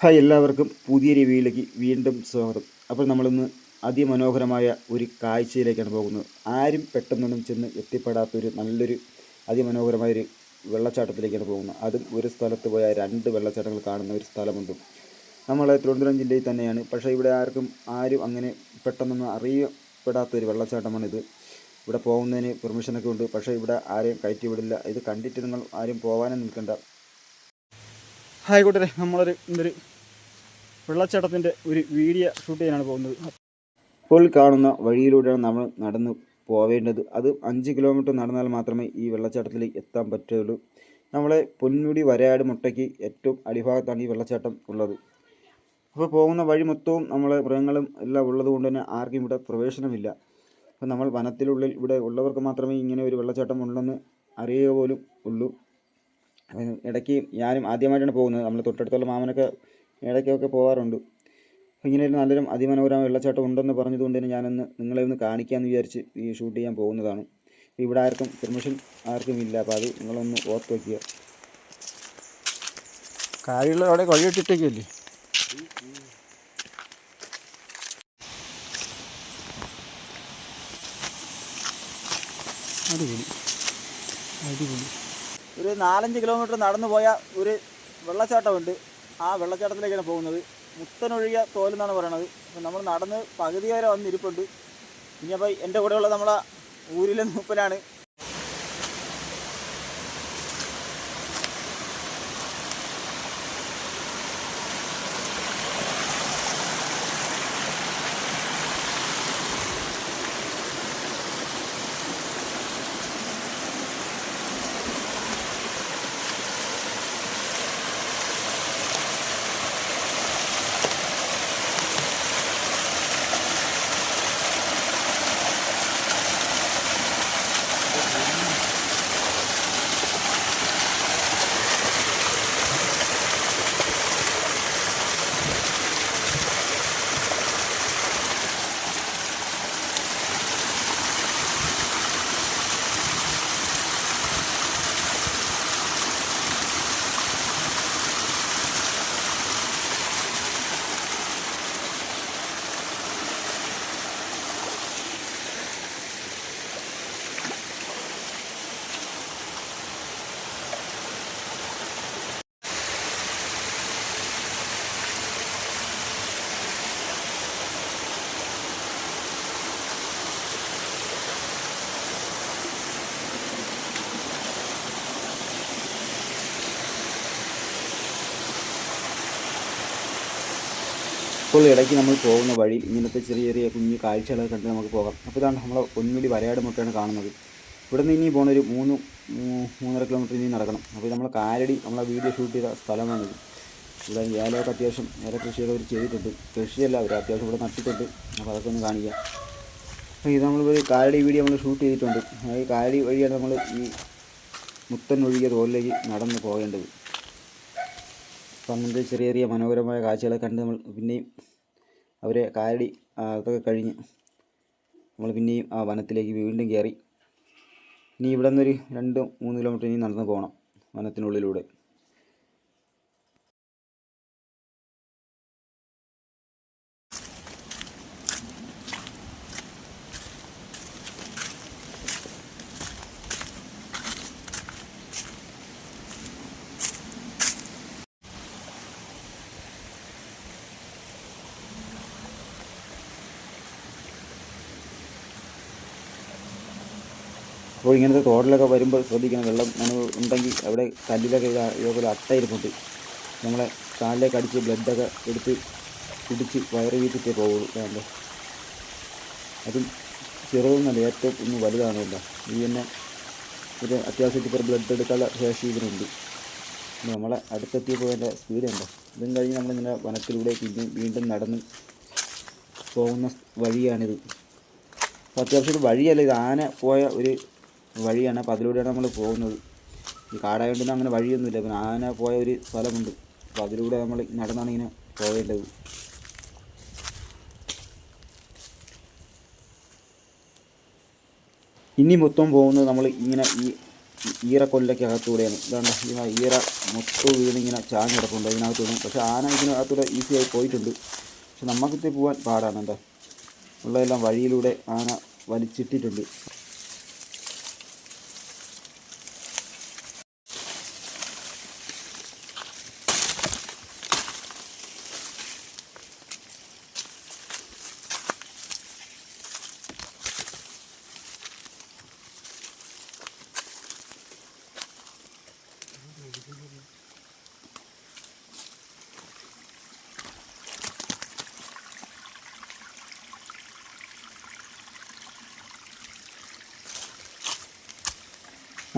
Hi, എല്ലാവർക്കും പുതിയ റിവ്യൂയിലേക്ക് വീണ്ടും സ്വാഗതം. അപ്പോൾ നമ്മളിന്ന് അതിമനോഹരമായ ഒരു കാഴ്ചയിലേക്കാണ് പോകുന്നത്. ആരും പെട്ടെന്നൊന്നും ചെന്ന് എത്തിപ്പെടാത്തൊരു നല്ലൊരു അതിമനോഹരമായൊരു വെള്ളച്ചാട്ടത്തിലേക്കാണ് പോകുന്നത്. അതും ഒരു സ്ഥലത്ത് പോയാൽ 2 വെള്ളച്ചാട്ടങ്ങൾ കാണുന്ന ഒരു സ്ഥലമുണ്ട്. നമ്മളെ തിരുവനന്തപുരം ജില്ലയിൽ തന്നെയാണ്. പക്ഷേ ഇവിടെ ആരും അങ്ങനെ പെട്ടെന്നൊന്നും അറിയപ്പെടാത്തൊരു വെള്ളച്ചാട്ടമാണിത്. ഇവിടെ പോകുന്നതിന് പെർമിഷനൊക്കെ ഉണ്ട്, പക്ഷേ ഇവിടെ ആരെയും കയറ്റി വിടില്ല. ഇത് കണ്ടിട്ട് നിങ്ങൾ ആരും പോകാനും നിൽക്കണ്ട. ഹായ് കൂട്ടരെ, ഇന്നൊരു വെള്ളച്ചാട്ടത്തിൻ്റെ ഒരു വീഡിയോ ഷൂട്ട് ചെയ്യാനാണ് പോകുന്നത്. ഇപ്പോൾ കാണുന്ന വഴിയിലൂടെയാണ് നമ്മൾ നടന്ന് പോവേണ്ടത്. അത് 5 കിലോമീറ്റർ നടന്നാൽ മാത്രമേ ഈ വെള്ളച്ചാട്ടത്തിലേക്ക് എത്താൻ പറ്റുള്ളൂ. നമ്മളെ പൊന്മുടി വരയാട് മുട്ടയ്ക്ക് ഏറ്റവും അടിഭാഗത്താണ് ഈ വെള്ളച്ചാട്ടം ഉള്ളത്. അപ്പോൾ പോകുന്ന വഴി മൊത്തവും നമ്മളെ മൃഗങ്ങളും എല്ലാം ഉള്ളത് കൊണ്ട് തന്നെ ആർക്കും ഇവിടെ പ്രവേശനമില്ല. അപ്പോൾ നമ്മൾ വനത്തിനുള്ളിൽ ഇവിടെ ഉള്ളവർക്ക് മാത്രമേ ഇങ്ങനെ ഒരു വെള്ളച്ചാട്ടം ഉണ്ടെന്ന് അറിയുക പോലും ഉള്ളൂ. ഇടയ്ക്ക് ഞാനും ആദ്യമായിട്ടാണ് പോകുന്നത്. നമ്മൾ തൊട്ടടുത്തുള്ള മാമനൊക്കെ ഇടയ്ക്കൊക്കെ പോകാറുണ്ട്. അപ്പോൾ ഇങ്ങനെ ഒരു നല്ലൊരു അതിമനോഹരമായ വെള്ളച്ചാട്ടം ഉണ്ടെന്ന് പറഞ്ഞതുകൊണ്ട് തന്നെ ഞാനൊന്ന് നിങ്ങളെ ഒന്ന് കാണിക്കാമെന്ന് വിചാരിച്ച് ഈ ഷൂട്ട് ചെയ്യാൻ പോകുന്നതാണ്. ഇവിടെ ആർക്കും പെർമിഷൻ ഇല്ല. അപ്പോൾ അത് നിങ്ങളൊന്ന് ഓർത്ത് വയ്ക്കുക. കാര്യമുള്ള അവിടെ വഴിയിട്ടിട്ടേക്കല്ലേ. അടിപൊളി അടിപൊളി. ഒരു 4-5 കിലോമീറ്റർ നടന്നു പോയ ഒരു വെള്ളച്ചാട്ടമുണ്ട്. ആ വെള്ളച്ചാട്ടത്തിലേക്കാണ് പോകുന്നത്. മുത്തനൊഴുകിയ തോലെന്നാണ് പറയണത്. അപ്പോൾ നമ്മൾ നടന്ന് പകുതി വരെ വന്നിരിപ്പുണ്ട്. ഇനിയപ്പോൾ എൻ്റെ കൂടെയുള്ള നമ്മളെ ഊരിലെ മൂപ്പനാണ്. ഇപ്പോൾ ഇടയ്ക്ക് നമ്മൾ പോകുന്ന വഴി ഇങ്ങനത്തെ ചെറിയ ചെറിയ കുഞ്ഞു കാഴ്ചകളൊക്കെ കണ്ട് നമുക്ക് പോകാം. അപ്പോൾ ഇതാണ് നമ്മളെ പൊന്മുടി വരയാട് മുട്ടയാണ് കാണുന്നത്. ഇവിടെ നിന്ന് ഇനി പോകുന്ന ഒരു 3-3.5 കിലോമീറ്റർ ഇനി നടക്കണം. അപ്പോൾ നമ്മൾ കാലടി നമ്മളെ വീഡിയോ ഷൂട്ട് ചെയ്ത സ്ഥലമാണിത്. ഇവിടെ ഏലമൊക്കെ അത്യാവശ്യം ഏല കൃഷിയൊക്കെ അവർ ചെയ്തിട്ടുണ്ട്. കൃഷിയല്ല, അവർ അത്യാവശ്യം ഇവിടെ നട്ടിട്ടുണ്ട്. അപ്പോൾ അതൊക്കെ ഒന്ന് കാണിക്കാം. അപ്പോൾ ഇത് നമ്മളൊരു കാലടി വീഡിയോ നമ്മൾ ഷൂട്ട് ചെയ്തിട്ടുണ്ട്. ഈ കാലടി വഴിയാണ് നമ്മൾ ഈ മുത്തൻ ഒഴുകിയ തോലിലേക്ക് നടന്ന് പോകേണ്ടത്. അപ്പം അങ്ങനത്തെ ചെറിയ ചെറിയ മനോഹരമായ കാഴ്ചകളെ കണ്ട് നമ്മൾ പിന്നെയും അവരെ കാലടി അതൊക്കെ കഴിഞ്ഞ് നമ്മൾ പിന്നെയും ആ വനത്തിലേക്ക് വീണ്ടും കയറി. ഇനി ഇവിടെ നിന്നൊരു 2-3 കിലോമീറ്റർ ഇനി നടന്ന് പോകണം വനത്തിനുള്ളിലൂടെ. അപ്പോൾ ഇങ്ങനത്തെ തോടിലൊക്കെ വരുമ്പോൾ ശ്രദ്ധിക്കണം, വെള്ളം ഉണ്ടെങ്കിൽ അവിടെ കല്ലിലൊക്കെ ഇതേപോലെ അട്ടയിരിപ്പുണ്ട്. നമ്മളെ കാലിലേക്ക് അടിച്ച് ബ്ലഡൊക്കെ എടുത്ത് കുടിച്ച് വയറ് വീട്ടിട്ടേ പോകുള്ളൂ. വേണ്ട, അതും ചെറുതൊന്നല്ല, ഏറ്റവും ഒന്ന് വലുതാണല്ല. ഈ തന്നെ ഒരു അത്യാവശ്യത്തിൽ ഇപ്പോൾ ബ്ലഡ് എടുക്കാനുള്ള ശേഷി ഇതിനുണ്ട്. നമ്മളെ അടുത്തെത്തിയപ്പോൾ അതിൻ്റെ സ്പീഡ് ഉണ്ടോ. ഇതും കഴിഞ്ഞ് നമ്മളിങ്ങനെ വനത്തിലൂടെ വീണ്ടും നടന്ന് പോകുന്ന വഴിയാണിത്. അപ്പോൾ അത്യാവശ്യം വഴിയല്ല, ഇത് ആന പോയ ഒരു വഴിയാണ്. അപ്പോൾ അതിലൂടെയാണ് നമ്മൾ പോകുന്നത്. ഈ കാടായതുകൊണ്ടൊന്നും അങ്ങനെ വഴിയൊന്നുമില്ല. പിന്നെ ആന പോയ ഒരു സ്ഥലമുണ്ട്. അപ്പോൾ അതിലൂടെ നമ്മൾ നടന്നാണ് ഇങ്ങനെ പോകേണ്ടത്. ഇനി മൊത്തം പോകുന്നത് നമ്മൾ ഇങ്ങനെ ഈ ഈറക്കൊല്ലയ്ക്കകത്തൂടെയാണ്. ഇതാണ് ഈറ മൊത്തം വീണിങ്ങനെ ചാഞ്ഞ് കിടപ്പുണ്ട് ഇതിനകത്തൂടെ. പക്ഷേ ആന ഇതിനകത്തൂടെ ഈസിയായി പോയിട്ടുണ്ട്. പക്ഷെ നമുക്കിത് പോകാൻ പാടാണ്. എന്താ ഉള്ളതെല്ലാം വഴിയിലൂടെ ആന വലിച്ചിട്ടിട്ടുണ്ട്.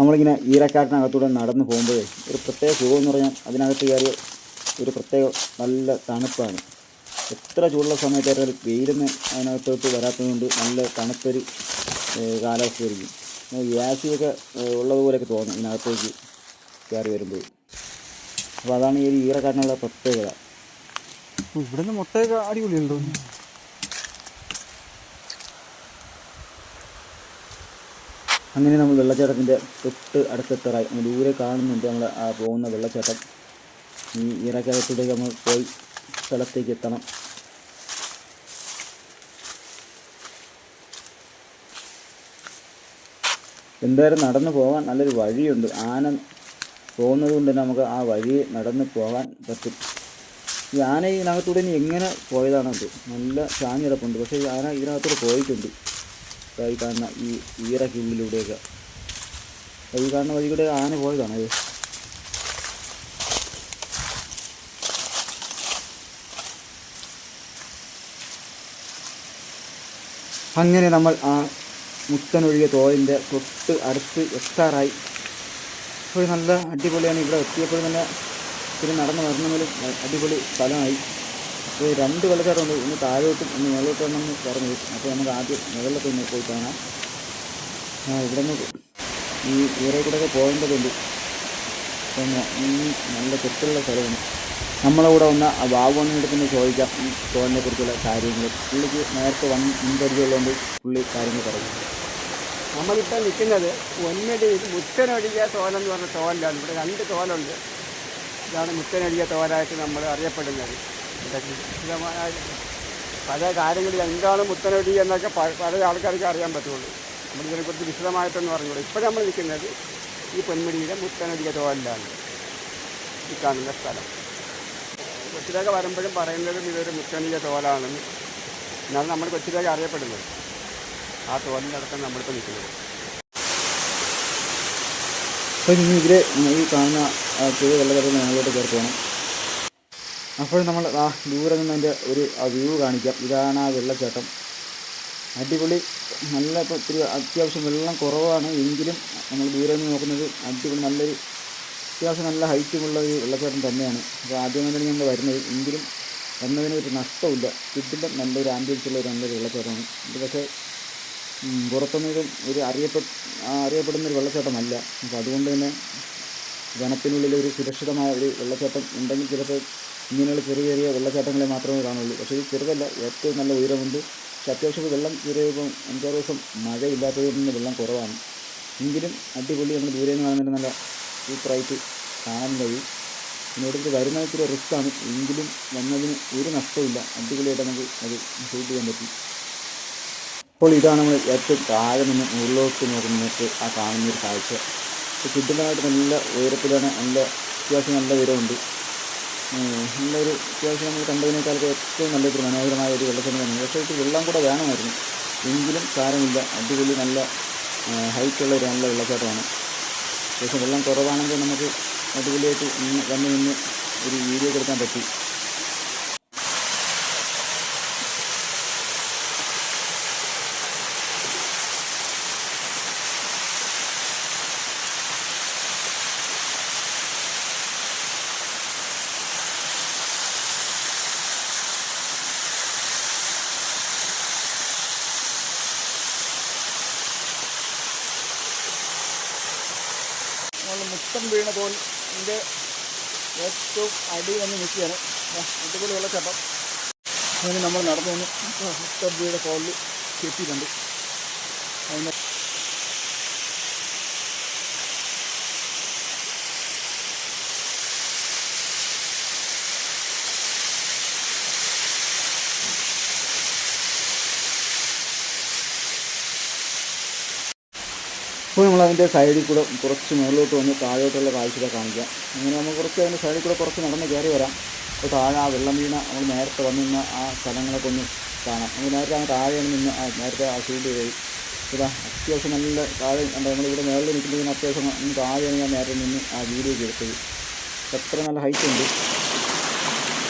നമ്മളിങ്ങനെ ഈറക്കാട്ടിനകത്തൂടെ നടന്നു പോകുമ്പോഴേ ഒരു പ്രത്യേക സുഖമെന്ന് പറഞ്ഞാൽ അതിനകത്ത് കയറി ഒരു പ്രത്യേക നല്ല തണുപ്പാണ്. എത്ര ചൂടുള്ള സമയത്തായാലും വെയിലൊന്ന് അതിനകത്തോട്ട് വരാത്തതുകൊണ്ട് നല്ല തണുത്തൊരു കാലാവസ്ഥയായിരിക്കും. ഗ്യാസിയൊക്കെ ഉള്ളതുപോലെയൊക്കെ തോന്നും ഇതിനകത്തേക്ക് കയറി വരുമ്പോൾ. അപ്പോൾ അതാണ് ഈ ഒരു ഈറക്കാട്ടിനുള്ള പ്രത്യേകത. ഇവിടെ നിന്ന് മുട്ടയൊക്കെ അടിപൊളിയുണ്ടോ? അങ്ങനെ നമ്മൾ വെള്ളച്ചാട്ടത്തിൻ്റെ തൊട്ട് അടുത്തെത്താറായി. ദൂരെ കാണുന്നുണ്ട് നമ്മൾ ആ പോകുന്ന വെള്ളച്ചാട്ടം. ഈ ഈറക്കകത്തൂടെയൊക്കെ നമ്മൾ പോയി സ്ഥലത്തേക്ക് എത്തണം. എന്തായാലും നടന്നു പോകാൻ നല്ലൊരു വഴിയുണ്ട്. ആന പോകുന്നത് കൊണ്ട് തന്നെ നമുക്ക് ആ വഴി നടന്ന് പോകാൻ പറ്റും. ഈ ആന ഇതിനകത്തൂടെ ഇനി എങ്ങനെ പോയതാണത്? നല്ല ചാഞ്ഞിടപ്പുണ്ട്. പക്ഷേ ഈ ആന ഇതിനകത്തൂടെ പോയിട്ടുണ്ട്. ഈ കാണുന്ന ഈ ഈറയ്ക്കുള്ളിലൂടെയൊക്കെ ഈ കാണുന്ന വഴി കൂടെ ആന പോയതാണ്. അങ്ങനെ നമ്മൾ ആ മുത്തനൊഴുകിയ തോടിൻ്റെ തൊട്ട് അടുത്ത് എത്താറായി. അപ്പോൾ നല്ല അടിപൊളിയാണ്. ഇവിടെ എത്തിയപ്പോൾ തന്നെ പിന്നെ നടന്ന് വരണമെങ്കിലും അടിപൊളി സ്ഥലമായി. അപ്പോൾ 2 വെള്ളച്ചാട്ടമുണ്ട്. ഒന്ന് താഴോട്ടും ഒന്ന് മുകളിലോട്ടും എന്ന് പറഞ്ഞു. അപ്പോൾ നമുക്ക് ആദ്യം മുകളിലൊക്കെ ഒന്ന് പോയി കാണാം. ഇവിടെ നിന്ന് ഈ ഈറയിൽ കൂടെയൊക്കെ പോകേണ്ടതുണ്ട്. അപ്പം നല്ല തെറ്റുള്ള സ്ഥലമാണ്. നമ്മളെ കൂടെ വന്ന ആ ബാബുവിൻ്റെ അടുത്ത് ചോദിക്കാം ഈ തോടിനെ കുറിച്ചുള്ള കാര്യങ്ങൾ. പുള്ളിക്ക് നേരത്തെ മുൻപരിചയമുള്ളതുകൊണ്ട് പുള്ളി കാര്യങ്ങൾ പറയും. നമ്മളിപ്പോൾ നിൽക്കുന്നത് മുത്തനൊഴുകിയ തോലെന്ന് പറഞ്ഞ തോലിലാണ്. ഇവിടെ 2 തോലുണ്ട്. ഇതാണ് മുത്തനൊഴുകിയ തോലായിട്ട് നമ്മൾ അറിയപ്പെടുന്നത്. പല കാര്യങ്ങളിൽ എന്താണ് മുത്തനൊഴുകി എന്നൊക്കെ പല ആൾക്കാർക്ക് അറിയാൻ പറ്റുള്ളൂ. നമ്മളിതിനെക്കുറിച്ച് വിശദമായിട്ടൊന്നും പറഞ്ഞുള്ളൂ. ഇപ്പോൾ നമ്മൾ നിൽക്കുന്നത് ഈ പൊന്മുടിയിലെ മുത്തനൊഴുകിയ തോലിലാണ്. ഈ കാണുന്ന സ്ഥലം കൊച്ചിയിലേക്ക് വരുമ്പോഴും പറയുന്നതും ഇതൊരു മുത്തനൊഴുകിയ തോലാണെന്ന്. എന്നാണ് നമ്മൾ കൊച്ചിയിലേക്ക് അറിയപ്പെടുന്നത്. ആ തോലിൻ്റെ അടുത്താണ് നമ്മളിപ്പോൾ നിൽക്കുന്നത്. അപ്പോൾ ഇനി ഇതിൽ ഈ കാണുന്ന ചെറിയ വെള്ളച്ചാട്ടത്തിൽ ഞങ്ങളോട്ട് കയറി പോകണം. അപ്പോൾ നമ്മൾ ആ ദൂരെ നിന്ന് അതിൻ്റെ ഒരു വ്യൂ കാണിക്കാം. ഇതാണ് ആ വെള്ളച്ചാട്ടം. അടിപൊളി. നല്ല ഇപ്പോൾ ഇത്തിരി അത്യാവശ്യം വെള്ളം കുറവാണ് എങ്കിലും നമ്മൾ ദൂരെ നിന്ന് നോക്കുന്നത് അടിപൊളി നല്ലൊരു അത്യാവശ്യം നല്ല ഹൈറ്റുമുള്ള ഒരു വെള്ളച്ചാട്ടം തന്നെയാണ്. അപ്പോൾ ആദ്യം തന്നെ ഞങ്ങൾ വരുന്നത് എങ്കിലും വന്നതിന് ഒരു നഷ്ടമില്ല. കിട്ടില്ല. നല്ലൊരു ആംബിയൻസുള്ള ഒരു നല്ലൊരു വെള്ളച്ചാട്ടമാണ് ഇത്. പക്ഷേ പുറത്തൊന്നും ഒരു അറിയപ്പെടുന്നൊരു വെള്ളച്ചാട്ടമല്ല. അപ്പോൾ അതുകൊണ്ട് തന്നെ വനത്തിനുള്ളിൽ ഒരു സുരക്ഷിതമായ ഒരു വെള്ളച്ചാട്ടം ഉണ്ടെങ്കിൽ ചിലപ്പോൾ ഇങ്ങനെയുള്ള ചെറിയ ചെറിയ വെള്ളച്ചാട്ടങ്ങളെ മാത്രമേ കാണുള്ളൂ. പക്ഷേ ഇത് ചെറുതല്ല, ഏറ്റവും നല്ല ഉയരമുണ്ട്. പക്ഷെ അത്യാവശ്യം വെള്ളം ചെറിയപ്പം 5-6 ദിവസം മഴയില്ലാത്തത് കൊണ്ട് വെള്ളം കുറവാണ്. എങ്കിലും അടിപൊളി. നമ്മൾ ദൂരെ നിന്ന് കാണുന്നതിന് നല്ല സൂപ്പറായിട്ട് കാണാൻ കഴിയും. ഇതിനോടത്ത് വരുന്ന ഇത്തിരി റിസ്ക്കാണ് എങ്കിലും വന്നതിന് ഒരു നഷ്ടമില്ല. അടിപൊളിയായിട്ട് നമുക്ക് അത് ഷൂട്ട് ചെയ്യാൻ പറ്റും. അപ്പോൾ ഇതാണ് നമ്മൾ ഏറ്റവും താഴെ നിന്ന് മുകളിലോട്ട് നോക്കുന്നതിനകത്ത് ആ കാണുന്നൊരു കാഴ്ച. ഇപ്പോൾ കിട്ടുന്നതായിട്ട് നല്ല ഉയരത്തിലാണ്. നല്ല അത്യാവശ്യം നല്ല ഉയരമുണ്ട്. നല്ലൊരു അത്യാവശ്യം നമ്മൾ കണ്ടതിനേക്കാളൊക്കെ ഏറ്റവും നല്ലൊരു മനോഹരമായ ഒരു വെള്ളച്ചാട്ടം തന്നെയാണ്. പക്ഷേ ഇത് വെള്ളം കൂടെ വേണമായിരുന്നു എങ്കിലും സാരമില്ല. അടിപൊളി നല്ല ഹൈറ്റുള്ള ഒരു നല്ല വെള്ളച്ചാട്ടമാണ്. പക്ഷേ വെള്ളം കുറവാണെങ്കിൽ നമുക്ക് അടിപൊളിയായിട്ട് വന്ന് നിന്ന് ഒരു വീഡിയോ എടുക്കാൻ പറ്റി. മുത്തം വീണ തോലിൻ്റെ ഏറ്റവും അടി വന്ന് നിൽക്കുകയാണ്. അടിപൊളി വെള്ളച്ചാട്ടം. അതിന് നമ്മൾ നടന്നു വന്ന് മുത്തം വീണ തോലിൽ എത്തിയിട്ടുണ്ട്. അതിന് അപ്പോൾ നമ്മൾ അതിൻ്റെ സൈഡിൽ കൂടെ കുറച്ച് മുകളിലോട്ട് വന്ന് താഴോട്ടുള്ള കാഴ്ചകൾ കാണിക്കാം. അങ്ങനെ നമ്മൾ കുറച്ച് അതിൻ്റെ സൈഡിൽ കൂടെ കുറച്ച് നടന്ന് കയറി വരാം. അപ്പോൾ താഴെ ആ വെള്ളം വീണ നമ്മൾ നേരത്തെ വന്നിരുന്ന ആ സ്ഥലങ്ങളൊക്കെ ഒന്ന് കാണാം. നമ്മൾ നേരത്തെ ആ താഴെയാണ് നിന്ന് നേരത്തെ ആ ഷൂട്ട് ചെയ്തത്. ഇതാ അത്യാവശ്യം നല്ല താഴെ കണ്ടോ, നമ്മളിവിടെ മേളിൽ നിൽക്കുന്നതിന് അത്യാവശ്യം താഴെയാണ് ഞാൻ നേരത്തെ നിന്ന് ആ വീഡിയോയ്ക്ക് എടുത്തത്. എത്ര നല്ല ഹൈറ്റ് ഉണ്ട്.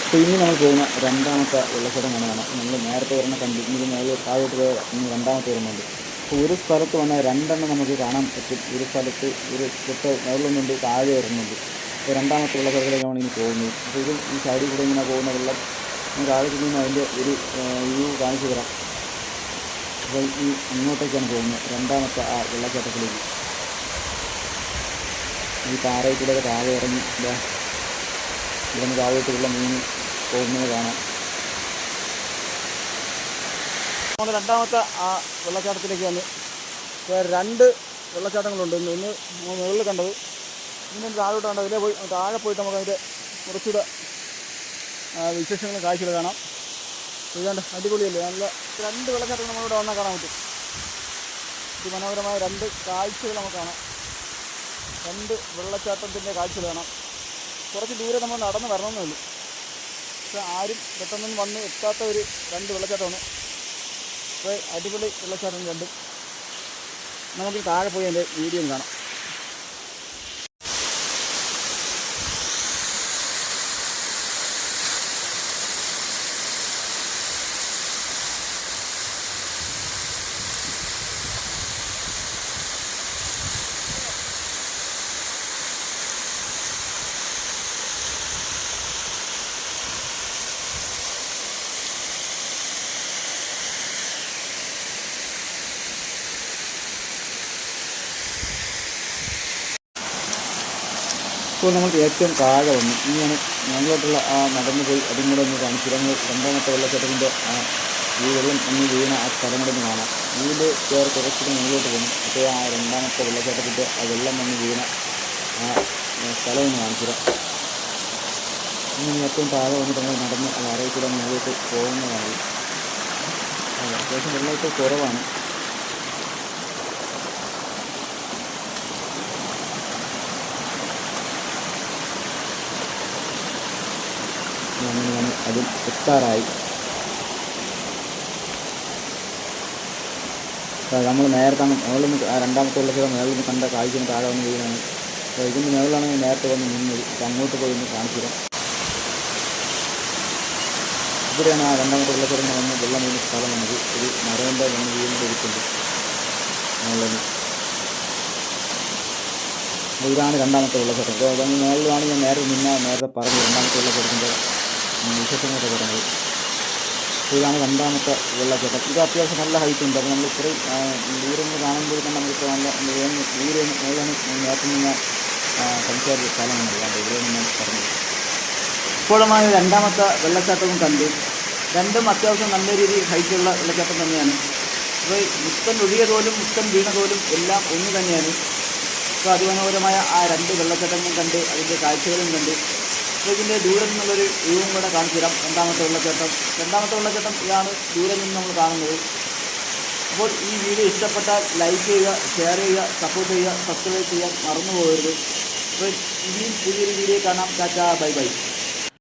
അപ്പോൾ ഇനി നമ്മൾ പോകുന്ന രണ്ടാമത്തെ വെള്ളച്ചാട്ടം കാണാനാണ്. നമ്മൾ നേരത്തെ ഒരെണ്ണം കണ്ടു, ഇനി മേളിൽ താഴോട്ട് പോയ ഇനി രണ്ടാമത്തെ ഒരെണ്ണമുണ്ട്. അപ്പോൾ ഒരു സ്ഥലത്ത് വന്നാൽ രണ്ടെണ്ണം നമുക്ക് കാണാൻ പറ്റും. ഒരു സ്ഥലത്ത് ഒരു തൊട്ട് മേളിലൊന്നുണ്ട്, താഴെ ഒരെണ്ണമുണ്ട്. അപ്പോൾ രണ്ടാമത്തെ വെള്ളച്ചാട്ടത്തിലേക്കാണ് ഇനി പോകുന്നത്. അപ്പോൾ ഇതും ഈ സൈഡിൽ കൂടെ ഇങ്ങനെ പോകുന്ന വെള്ളം താഴെ നിന്ന് അതിൻ്റെ ഒരു വ്യൂ കാണിച്ചു തരാം. അപ്പോൾ ഈ ഇങ്ങോട്ടേക്കാണ് പോകുന്നത് രണ്ടാമത്തെ ആ വെള്ളച്ചാട്ടത്തിലേക്ക്. ഈ പാറയിൽ കൂടെ താഴെ ഇറങ്ങി ഇവിടെ നിന്ന് താഴോട്ട് വെള്ളം മീൻ പോകുന്നത് കാണാം. നമ്മൾ രണ്ടാമത്തെ ആ വെള്ളച്ചാട്ടത്തിലേക്ക് വന്ന് രണ്ട് വെള്ളച്ചാട്ടങ്ങളുണ്ട്. ഒന്ന് മുകളിൽ കണ്ടത്, ഇനി താഴോട്ട് കണ്ടത്. ഇതിലേ പോയി താഴെ പോയിട്ട് നമുക്ക് അതിൻ്റെ കുറച്ചുകൂടെ വിശേഷങ്ങളും കാഴ്ചകൾ കാണാം. ഇതാണ്ട് അടിപൊളിയല്ലേ, നല്ല രണ്ട് വെള്ളച്ചാട്ടങ്ങൾ നമ്മളിവിടെ വന്നാൽ കാണാൻ പറ്റും. മനോഹരമായ രണ്ട് കാഴ്ചകൾ നമുക്ക് കാണാം. രണ്ട് വെള്ളച്ചാട്ടത്തിൻ്റെ കാഴ്ചകൾ കാണാം. കുറച്ച് ദൂരെ നമ്മൾ നടന്ന് വരണമെന്നേ ഉള്ളൂ. പക്ഷേ ആരും പെട്ടെന്നൊന്നും വന്ന് എത്താത്ത ഒരു രണ്ട് വെള്ളച്ചാട്ടമാണ്. അപ്പോൾ അടിപൊളി വെള്ളച്ചാട്ടം രണ്ടും. നമുക്ക് താഴെ പോയി അതിൻ്റെ വീഡിയോ കാണാം. ഇപ്പോൾ നമുക്ക് ഏറ്റവും താഴെ വന്നു. ഇനിയാണ് ഞങ്ങളോട്ടുള്ള ആ നടന്നു പോയി അതും കൂടെ ഒന്ന് കാണിച്ചു. ഞങ്ങൾ രണ്ടാമത്തെ വെള്ളച്ചാട്ടത്തിൻ്റെ ആ ഈ വെള്ളം ഒന്ന് വീണ ആ സ്ഥലം കൂടെ ഒന്ന് കാണാം. ഇതിൽ കയറി കുറച്ചിട്ട് മുകളിലോട്ട് പോകുന്നു. അപ്പോൾ ആ രണ്ടാമത്തെ വെള്ളച്ചാട്ടത്തിൻ്റെ ആ വെള്ളം വന്ന് വീണ ആ സ്ഥലം ഒന്ന് കാണിച്ചു തരാം. ഇങ്ങനെ ഏറ്റവും താഴെ വന്നിട്ട് നമ്മൾ നടന്ന് ആ അറയിൽ കൂടെ മുകളിലോട്ട് പോകുന്നതാണ്. അത്യാവശ്യം വെള്ളമൊക്കെ കുറവാണ്. അങ്ങനെയാണ് അതും എത്താറായി. നമ്മൾ നേരത്തെ മുകളിൽ നിന്ന് രണ്ടാമത്തെ വെള്ളച്ചാട്ടം മേളിൽ നിന്ന് കണ്ട കാഴ്ച താഴെ വന്ന് വീണാണ്. അപ്പോൾ ഇതിൻ്റെ മേളിലാണ് നേരത്തെ വന്ന് നിന്നത്. അപ്പോൾ അങ്ങോട്ട് പോയി ഒന്ന് കാണിച്ചു തരാം. ഇവിടെയാണ് ആ രണ്ടാമത്തെ വെള്ളച്ചാട്ടം വന്ന് വെള്ളം വീണ സ്ഥലം വന്നത്. ഒരു മരേൻ്റെ വന്ന് വീടിൻ്റെ ഇരിക്കുന്നുണ്ട് മുകളിൽ. അപ്പോൾ ഇതാണ് രണ്ടാമത്തെ വെള്ളച്ചാട്ടം. അപ്പോൾ അതങ്ങ് മേളിലാണ് ഞാൻ നേരത്തെ പറഞ്ഞു രണ്ടാമത്തെ വെള്ളച്ചാട്ടത്തിൻ്റെ വിശേഷങ്ങളൊക്കെ പറഞ്ഞത്. ഇതാണ് രണ്ടാമത്തെ വെള്ളച്ചാട്ടം. ഇത് അത്യാവശ്യം നല്ല ഹൈറ്റ് ഉണ്ട്. അപ്പോൾ നമ്മൾ ഇത്രയും ദൂരം നിന്ന് കാണുമ്പോൾ തന്നെ നമുക്ക് നല്ല ദൂരെ മുകളിലാണ് നേരത്തെ നിന്ന് സംസാരിച്ച സ്ഥലമാണ്. ഇവിടെയാണ് ഞാൻ പറഞ്ഞത്. ഇപ്പോഴുമായ രണ്ടാമത്തെ വെള്ളച്ചാട്ടവും കണ്ട് രണ്ടും അത്യാവശ്യം നല്ല രീതിയിൽ ഹൈറ്റുള്ള വെള്ളച്ചാട്ടം തന്നെയാണ്. അപ്പോൾ മുത്തൻ ഒഴിയതോലും മുത്തൻ വീണതോലും എല്ലാം ഒന്ന് തന്നെയാണ്. അപ്പോൾ അതിമനോഹരമായ ആ രണ്ട് വെള്ളച്ചാട്ടങ്ങളും കണ്ട് അതിൻ്റെ കാഴ്ചകളും കണ്ട് അപ്പോൾ ഇതിൻ്റെ ദൂരെ നിന്നുള്ളൊരു വ്യൂവും കൂടെ കാണിച്ചു തരാം. രണ്ടാമത്തെ വെള്ളച്ചാട്ടം ഇതാണ് ദൂരെ നിന്ന് നമ്മൾ കാണുന്നത്. അപ്പോൾ ഈ വീഡിയോ ഇഷ്ടപ്പെട്ടാൽ ലൈക്ക് ചെയ്യുക, ഷെയർ ചെയ്യുക, സപ്പോർട്ട് ചെയ്യുക, സബ്സ്ക്രൈബ് ചെയ്യാൻ മറന്നു പോകരുത്. അപ്പോൾ ഇനിയും പുതിയൊരു വീഡിയോ കാണാം. Tata, bye bye.